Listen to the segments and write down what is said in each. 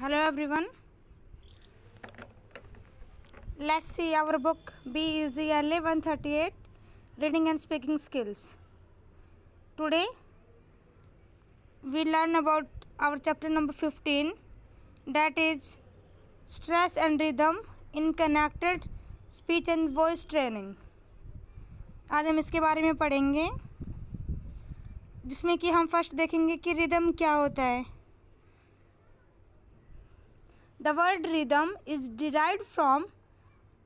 Hello everyone. Let's see our book Be Easy LA 138 Reading and Speaking Skills. Today we learn about our chapter number 15, that is Stress and Rhythm in Connected Speech and Voice Training. आज हम इसके बारे में पढ़ेंगे, जिसमें कि हम first देखेंगे कि रिदम क्या होता है. The word rhythm is derived from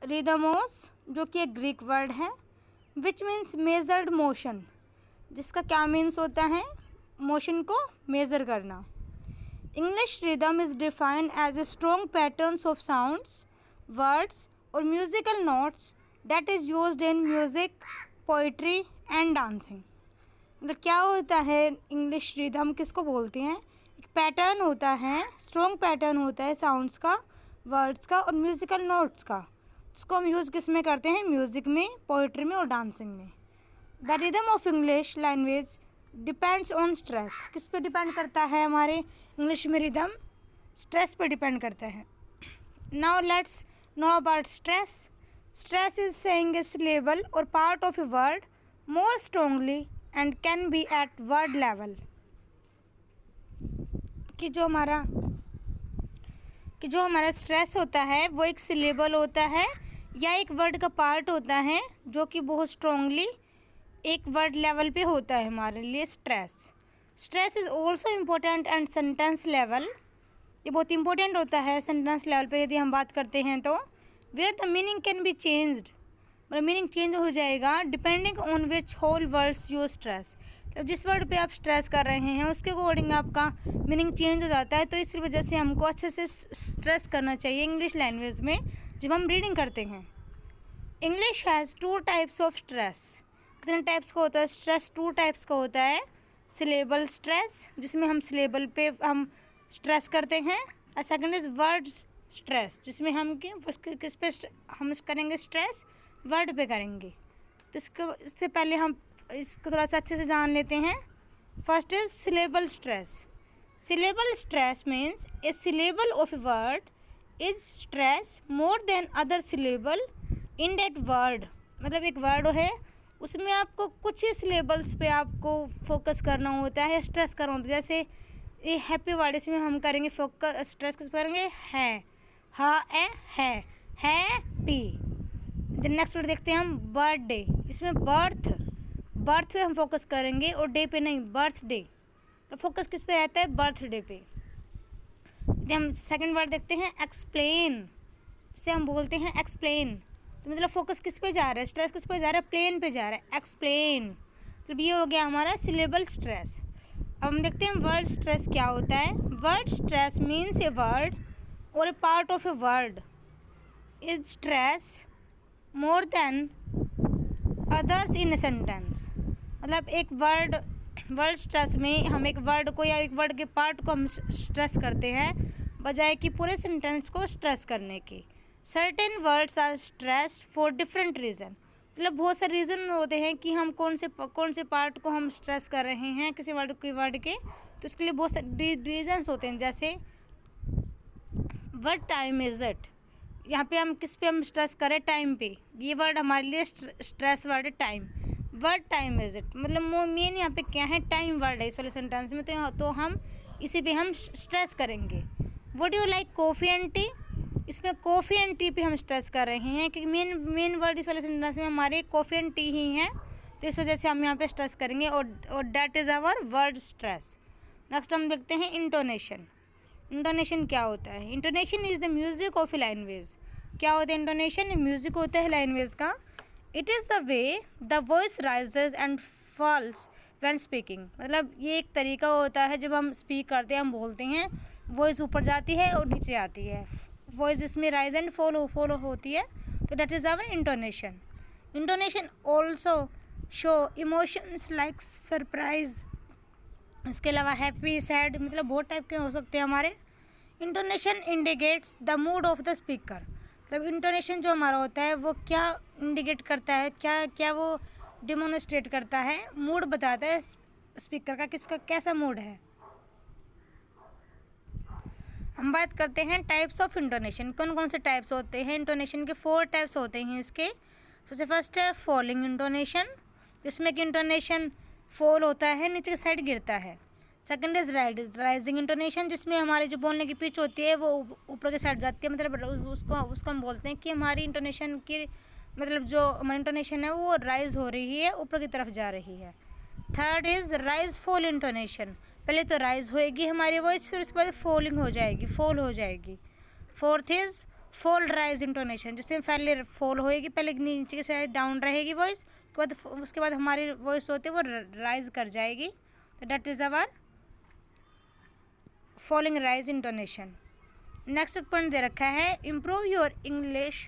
rhythmos, जो कि एक ग्रीक वर्ड है, विच मीन्स मेजर्ड मोशन, जिसका क्या मीन्स होता है, मोशन को मेज़र करना. English rhythm is defined as a strong patterns of sounds, words और musical notes that is used in music, poetry and dancing. मतलब क्या होता है इंग्लिश रिदम, किसको बोलते हैं? एक पैटर्न होता है, स्ट्रॉन्ग पैटर्न होता है साउंड्स का, वर्ड्स का और म्यूज़िकल नोट्स का, जिसको हम यूज़ किस में करते हैं? म्यूज़िक में, पोइट्री में और डांसिंग में. The rhythm of English language depends on stress. किस पे डिपेंड करता है? हमारे इंग्लिश में रिदम स्ट्रेस पे डिपेंड करता है. Now let's know about stress. Stress is saying a syllable or part of a word more strongly and can be at word level. कि जो हमारा स्ट्रेस होता है वो एक सिलेबल होता है या एक वर्ड का पार्ट होता है, जो कि बहुत स्ट्रांगली एक वर्ड लेवल पे होता है हमारे लिए stress. Stress is also important and sentence level. ये बहुत इंपॉर्टेंट होता है सेंटेंस लेवल पे यदि हम बात करते हैं तो. Where the meaning can be changed, मतलब मीनिंग चेंज हो जाएगा depending on which whole words use stress. तो जिस वर्ड पे आप स्ट्रेस कर रहे हैं उसके अकॉर्डिंग आपका मीनिंग चेंज हो जाता है. तो इस वजह से हमको अच्छे से स्ट्रेस करना चाहिए इंग्लिश लैंग्वेज में जब हम रीडिंग करते हैं. English has 2 types of stress. कितने टाइप्स का होता है स्ट्रेस? 2 टाइप्स का होता है. सिलेबल स्ट्रेस, जिसमें हम सिलेबल पे हम स्ट्रेस करते हैं, और सेकंड इज़ वर्ड स्ट्रेस, जिसमें हम किस पे हम करेंगे स्ट्रेस? वर्ड पे करेंगे. तो इससे पहले हम इसको थोड़ा सा अच्छे से जान लेते हैं. First is syllable stress. Syllable stress means A syllable of a word is stress more then other syllable in that word. मतलब एक वर्ड है, उसमें आपको कुछ ही सिलेबल्स पे आपको फोकस करना होता है, स्ट्रेस करना होता है. जैसे ये हैप्पी वर्ड, इसमें हम करेंगे फोकस, स्ट्रेस किस पर करेंगे? है, है, हैप्पी. नेक्स्ट वर्ड देखते हैं हम, बर्थडे. इसमें बर्थ पे हम फोकस करेंगे और डे पे नहीं, बर्थडे. तो फोकस किस पे रहता है? बर्थडे पे. हम सेकंड वर्ड देखते हैं, एक्सप्लेन. इसे हम बोलते हैं एक्सप्लेन. तो मतलब फोकस किस पे जा रहा है? स्ट्रेस किस पे जा रहा है? प्लेन पे जा रहा है, एक्सप्लेन. मतलब ये हो गया हमारा सिलेबल स्ट्रेस. अब हम देखते हैं वर्ड स्ट्रेस क्या होता है. Word stress means a word or a part of a word is stress more than others in a sentence. मतलब एक वर्ड स्ट्रेस में हम एक वर्ड को या एक वर्ड के पार्ट को हम स्ट्रेस करते हैं बजाय कि पूरे सेंटेंस को स्ट्रेस करने की. Certain words are stressed for different reason. मतलब बहुत सारे रीज़न होते हैं कि हम कौन से पार्ट को हम स्ट्रेस कर रहे हैं किसी वर्ड के. तो उसके लिए बहुत सारे रीजन्स होते हैं. जैसे व्हाट टाइम इज़ इट, यहाँ पे हम किस पे हम स्ट्रेस करें? टाइम पे. ये वर्ड हमारे लिए स्ट्रेस वर्ड है, time. What time is it, मतलब मेन यहाँ पे क्या है? टाइम वर्ड है इस वाले सेंटेंस में. तो हम इसी पे हम स्ट्रेस करेंगे. Would you like coffee and T, इसमें कॉफ़ी एंड टी पे हम स्ट्रेस कर रहे हैं क्योंकि मेन वर्ड इस वाले सेंटेंस में हमारे कॉफ़ी एंड टी ही हैं. तो इस वजह से हम यहाँ पे स्ट्रेस करेंगे और that is our word stress. Next हम देखते हैं इंटोनेशन. इंटोनेशन क्या होता है? Intonation is the music of a language. क्या होता है इंटोनेशन? म्यूज़िक होता है लैंग्वेज का. It is the way the voice rises and falls when speaking. मतलब ये एक तरीका होता है जब हम स्पीक करते हैं, हम बोलते हैं, वॉइस ऊपर जाती है और नीचे आती है, वॉइस इसमें राइज एंड फॉलो होती है. तो that is our intonation. Intonation also show emotions like surprise. इसके अलावा हैप्पी, सैड, मतलब बहुत टाइप के हो सकते हैं हमारे. Intonation indicates the mood off the speaker. मतलब इंटोनेशन जो हमारा होता है वो क्या इंडिकेट करता है, क्या वो डिमोन्स्ट्रेट करता है? मूड बताता है स्पीकर का, किसका कैसा मूड है. हम बात करते हैं टाइप्स ऑफ इंटोनेशन। कौन कौन से टाइप्स होते हैं इंटोनेशन के? 4 टाइप्स होते हैं इसके। सबसे फर्स्ट है फॉलिंग इंटोनेशन, जिसमें कि इंटोनेशन फॉल होता है, नीचे की साइड गिरता है। सेकंड इज राइजिंग इंटोनेशन, जिसमें हमारी जो बोलने की पिच होती है वो ऊपर की साइड जाती है, मतलब उसको हम बोलते हैं कि हमारी इंटोनेशन की मतलब जो हमारी इंटोनेशन है वो राइज हो रही है, ऊपर की तरफ जा रही है। Third is rise fall intonation, पहले तो राइज होएगी हमारी वॉइस, फिर उसके बाद फॉलिंग हो जाएगी, फॉल हो जाएगी। Fourth is fall rise intonation, जिसमें पहले फॉल होएगी, पहले नीचे की साइड डाउन रहेगी वॉइस, उसके बाद हमारी वॉइस होती है वो राइज कर जाएगी। तो that is our falling rise intonation. Next point दे रखा है improve your English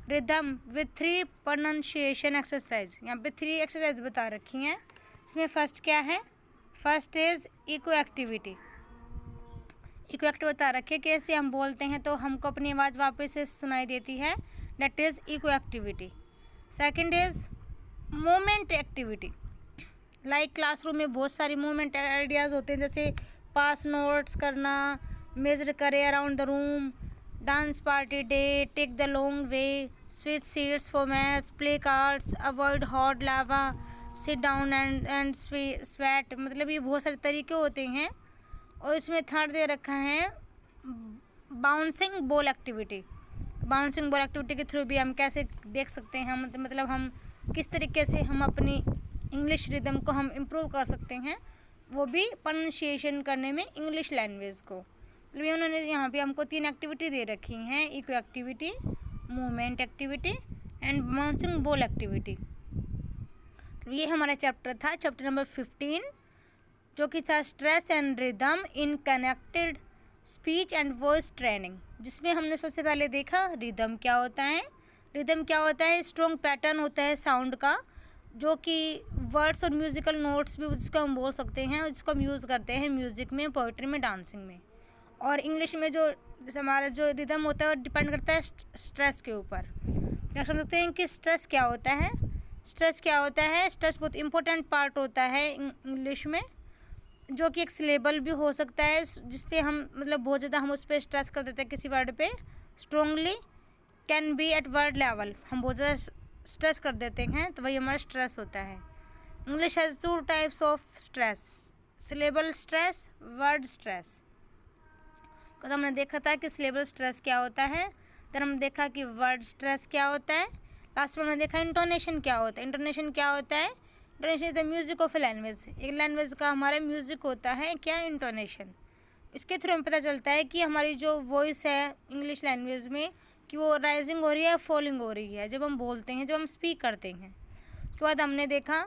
rhythm with 3 pronunciation exercise. यहाँ पे 3 एक्सरसाइज बता रखी हैं। इसमें फर्स्ट क्या है? First is echo activity. Echo activity बता रखी है, कैसे हम बोलते हैं तो हमको अपनी आवाज़ वापस से सुनाई देती है, that is echo activity. Second is movement activity, like classroom में बहुत सारी मूवमेंट आइडियाज़ होते हैं, जैसे पास नोट्स करना, मेजर करे around the room, dance party day, take the long way, switch seats for maths, play cards, avoid hot lava, sit down and sweat, मतलब ये बहुत सारे तरीके होते हैं। और इसमें थर्ड दे रखा है bouncing ball activity. Bouncing ball activity के थ्रू भी हम कैसे देख सकते हैं, मतलब हम किस तरीके से हम अपनी इंग्लिश रिदम को हम इम्प्रूव कर सकते हैं, वो भी प्रोनाउंसिएशन करने में इंग्लिश लैंग्वेज को। मतलब उन्होंने यहाँ पे हमको 3 एक्टिविटी दे रखी हैं, echo activity, movement activity and bouncing ball activity. ये हमारा चैप्टर था, चैप्टर नंबर 15, जो कि था stress and rhythm in connected speech and voice training, जिसमें हमने सबसे पहले देखा रिदम क्या होता है। रिदम क्या होता है? स्ट्रॉन्ग पैटर्न होता है साउंड का, जो कि वर्ड्स और म्यूज़िकल नोट्स भी जिसको हम बोल सकते हैं, और जिसको हम यूज़ करते हैं म्यूज़िक में, पोइट्री में, डांसिंग में। और इंग्लिश में जो जैसे हमारा जो रिदम होता है वो डिपेंड करता है स्ट्रेस के ऊपर। क्या समझ सकते हैं कि स्ट्रेस क्या होता है? स्ट्रेस क्या होता है? स्ट्रेस बहुत इंपॉर्टेंट पार्ट होता है इंग्लिश में, जो कि एक सिलेबल भी हो सकता है, जिस पे हम मतलब बहुत ज़्यादा हम उस पर स्ट्रेस कर देते हैं किसी वर्ड पे। Strongly can be at word level, हम बहुत ज़्यादा स्ट्रेस कर देते हैं, तो वही हमारा स्ट्रेस होता है। English has 2 types of stress, syllable stress, word stress. तो हमने देखा था कि सिलेबल स्ट्रेस क्या होता है, फिर हमने देखा कि वर्ड स्ट्रेस क्या होता है, लास्ट में हमने देखा इंटोनेशन क्या होता है। इंटोनेशन क्या होता है? Intonation is the music of a language, एक लैंग्वेज का हमारा म्यूजिक होता है क्या? इंटोनेशन। इसके थ्रू हमें पता चलता है कि हमारी जो वॉइस है इंग्लिश लैंग्वेज में, कि वो राइजिंग हो रही है, फॉलिंग हो रही है, जब हम बोलते हैं, जब हम स्पीक करते हैं। उसके बाद हमने देखा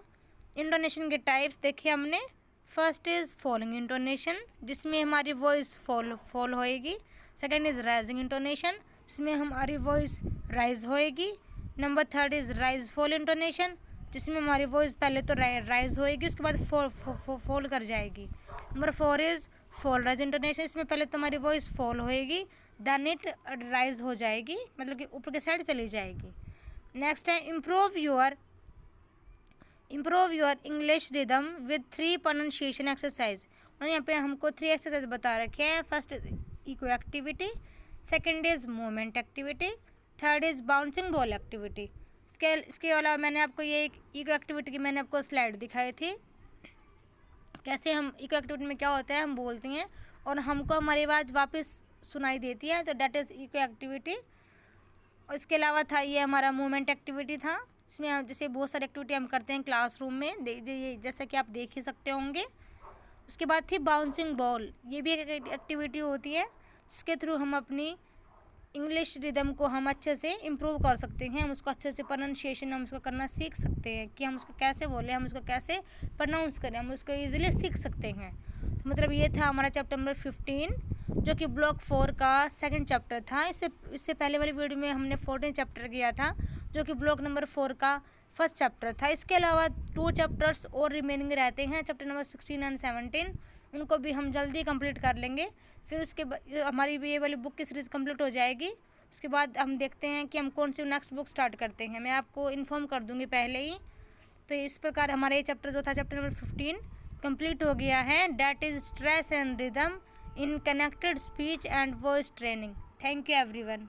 इंटोनेशन के टाइप्स देखे हमने। फर्स्ट इज़ फॉलिंग इंटोनेशन, जिसमें हमारी वॉइस फॉल होएगी। सेकंड इज़ राइजिंग इंटोनेशन, जिसमें हमारी वॉइस राइज होएगी। Number third is rise fall intonation, जिसमें हमारी वॉइस पहले तो राइज होएगी, उसके बाद फॉल कर जाएगी। Number 4 is fall rise intonation, इसमें पहले तो हमारी वॉइस फॉल होएगी, देन इट राइज हो जाएगी, मतलब कि ऊपर की साइड चली जाएगी। नेक्स्ट है improve your English rhythm with 3 pronunciation exercise. और यहाँ पे हमको 3 एक्सरसाइज बता रखे हैं। First is echo activity, second is movement activity, third is bouncing ball activity. इसके अलावा मैंने आपको ये एक इको एक्टिविटी की मैंने आपको स्लाइड दिखाई थी, कैसे हम इको एक्टिविटी में क्या होता है, हम बोलते हैं और हमको हमारी आवाज़ वापस सुनाई देती है, तो डैट इज़ इको एक्टिविटी। और इसके अलावा था ये हमारा मूवमेंट एक्टिविटी था, इसमें हम जैसे बहुत सारी एक्टिविटी हम करते हैं क्लासरूम में, ये जैसा कि आप देख ही सकते होंगे। उसके बाद थी बाउंसिंग बॉल, ये भी एक एक्टिविटी होती है जिसके थ्रू हम अपनी इंग्लिश रिदम को हम अच्छे से इम्प्रूव कर सकते हैं, हम उसको अच्छे से प्रोनाउंसिएशन हम उसको करना सीख सकते हैं, कि हम उसको कैसे बोलें, हम उसको कैसे प्रोनाउंस करें, हम उसको ईजिली सीख सकते हैं। तो मतलब ये था हमारा चैप्टर नंबर 15, जो कि ब्लॉक 4 का सेकंड चैप्टर था। इससे पहले वाली वीडियो में हमने 14 चैप्टर किया था, जो कि ब्लॉक नंबर 4 का फर्स्ट चैप्टर था। इसके अलावा 2 चैप्टर्स और रिमेनिंग रहते हैं, चैप्टर नंबर 16 एंड 17, उनको भी हम जल्दी कंप्लीट कर लेंगे। फिर उसके हमारी ये वाली बुक की सीरीज़ कंप्लीट हो जाएगी। उसके बाद हम देखते हैं कि हम कौन सी नेक्स्ट बुक स्टार्ट करते हैं, मैं आपको इन्फॉर्म कर दूँगी पहले ही। तो इस प्रकार हमारा ये चैप्टर जो था चैप्टर नंबर 15 कंप्लीट हो गया है, that is stress and rhythm in connected speech and voice training. Thank you everyone.